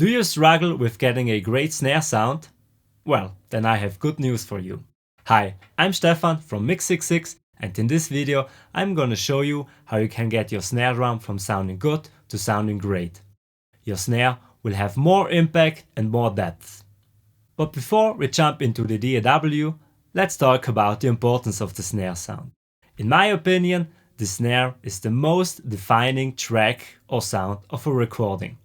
Do you struggle with getting a great snare sound? Well, then I have good news for you. Hi, I'm Stefan from Mix66, and in this video I'm gonna show you how you can get your snare drum from sounding good to sounding great. Your snare will have more impact and more depth. But before we jump into the DAW, let's talk about the importance of the snare sound. In my opinion, the snare is the most defining track or sound of a recording.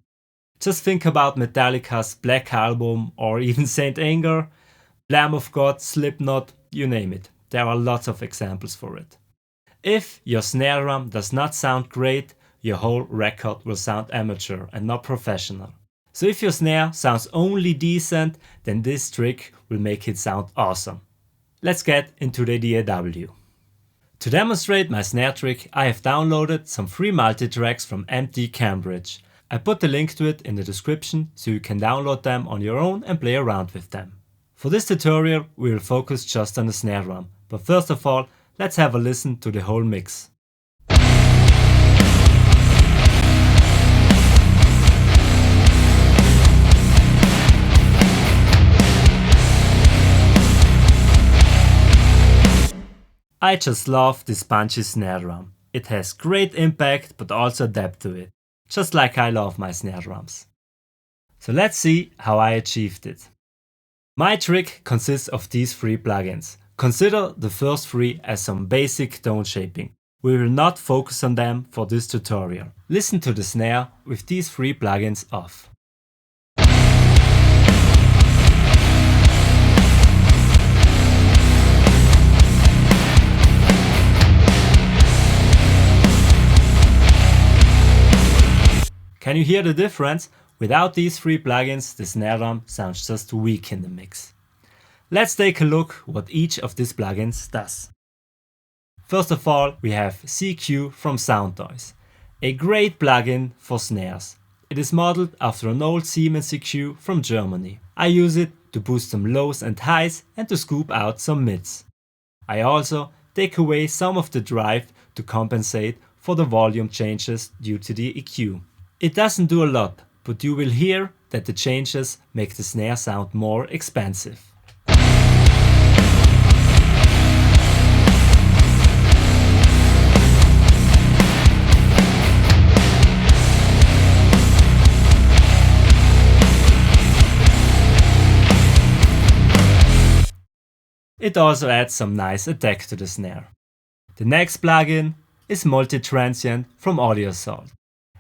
Just think about Metallica's Black Album or even Saint Anger, Lamb of God, Slipknot, you name it. There are lots of examples for it. If your snare drum does not sound great, your whole record will sound amateur and not professional. So if your snare sounds only decent, then this trick will make it sound awesome. Let's get into the DAW. To demonstrate my snare trick, I have downloaded some free multi-tracks from MD Cambridge. I put the link to it in the description so you can download them on your own and play around with them. For this tutorial we will focus just on the snare drum, but first of all let's have a listen to the whole mix. I just love this punchy snare drum. It has great impact but also depth to it. Just like I love my snare drums. So let's see how I achieved it. My trick consists of these three plugins. Consider the first three as some basic tone shaping. We will not focus on them for this tutorial. Listen to the snare with these three plugins off. Can you hear the difference? Without these three plugins, the snare drum sounds just weak in the mix. Let's take a look what each of these plugins does. First of all, we have Sie-Q from Soundtoys, a great plugin for snares. It is modeled after an old Siemens Sie-Q from Germany. I use it to boost some lows and highs and to scoop out some mids. I also take away some of the drive to compensate for the volume changes due to the EQ. It doesn't do a lot, but you will hear that the changes make the snare sound more expansive. It also adds some nice attack to the snare. The next plugin is Multi-Transient from AudioSalt.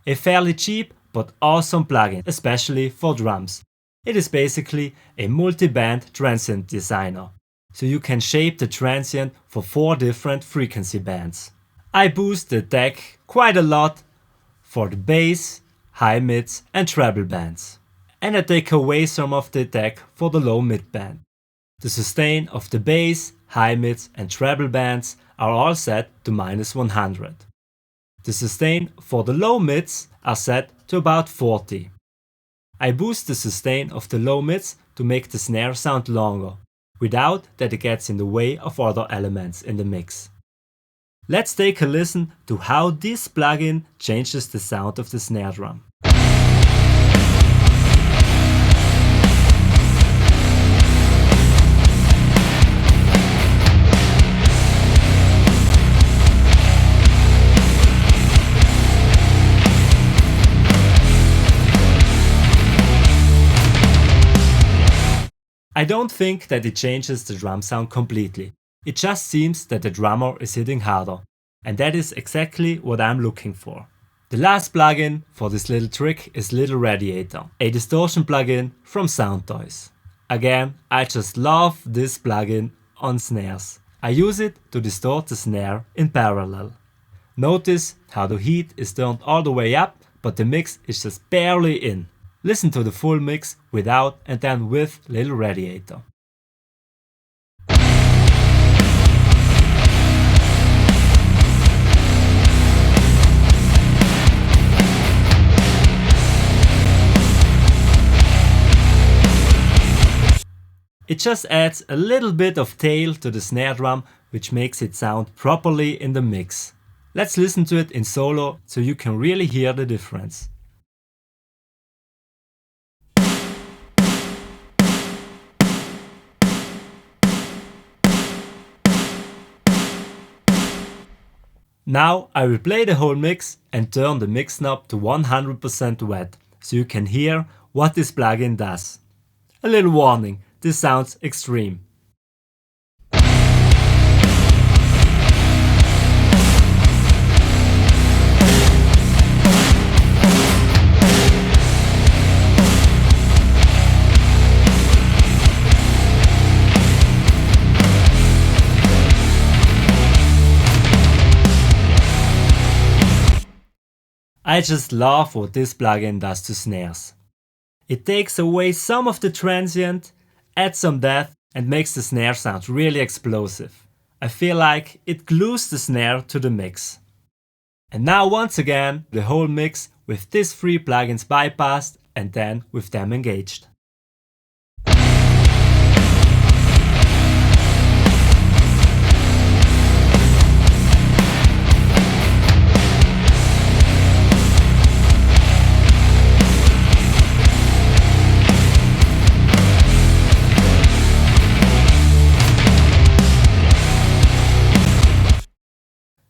A fairly cheap but awesome plugin, especially for drums. It is basically a multi-band transient designer, so you can shape the transient for 4 different frequency bands. I boost the attack quite a lot for the bass, high mids and treble bands. And I take away some of the attack for the low mid band. The sustain of the bass, high mids and treble bands are all set to -100. The sustain for the low mids are set to about 40. I boost the sustain of the low mids to make the snare sound longer, without that it gets in the way of other elements in the mix. Let's take a listen to how this plugin changes the sound of the snare drum. I don't think that it changes the drum sound completely. It just seems that the drummer is hitting harder. And that is exactly what I'm looking for. The last plugin for this little trick is Little Radiator, a distortion plugin from Soundtoys. Again, I just love this plugin on snares. I use it to distort the snare in parallel. Notice how the heat is turned all the way up, but the mix is just barely in. Listen to the full mix without and then with Little Radiator. It just adds a little bit of tail to the snare drum, which makes it sound properly in the mix. Let's listen to it in solo so you can really hear the difference. Now I will play the whole mix and turn the mix knob to 100% wet so you can hear what this plugin does. A little warning, this sounds extreme. I just love what this plugin does to snares. It takes away some of the transient, adds some depth and makes the snare sound really explosive. I feel like it glues the snare to the mix. And now once again, the whole mix with these 3 plugins bypassed and then with them engaged.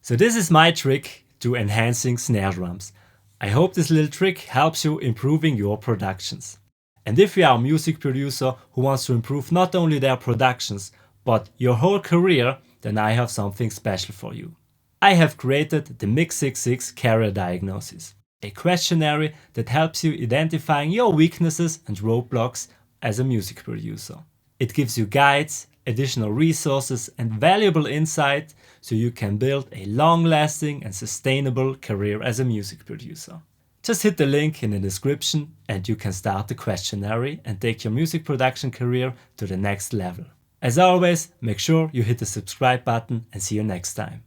So this is my trick to enhancing snare drums. I hope this little trick helps you improving your productions. And if you are a music producer who wants to improve not only their productions, but your whole career, then I have something special for you. I have created the Mix66 Career Diagnosis, a questionnaire that helps you identifying your weaknesses and roadblocks as a music producer. It gives you guides, additional resources and valuable insight so you can build a long-lasting and sustainable career as a music producer. Just hit the link in the description and you can start the questionnaire and take your music production career to the next level. As always, make sure you hit the subscribe button and see you next time.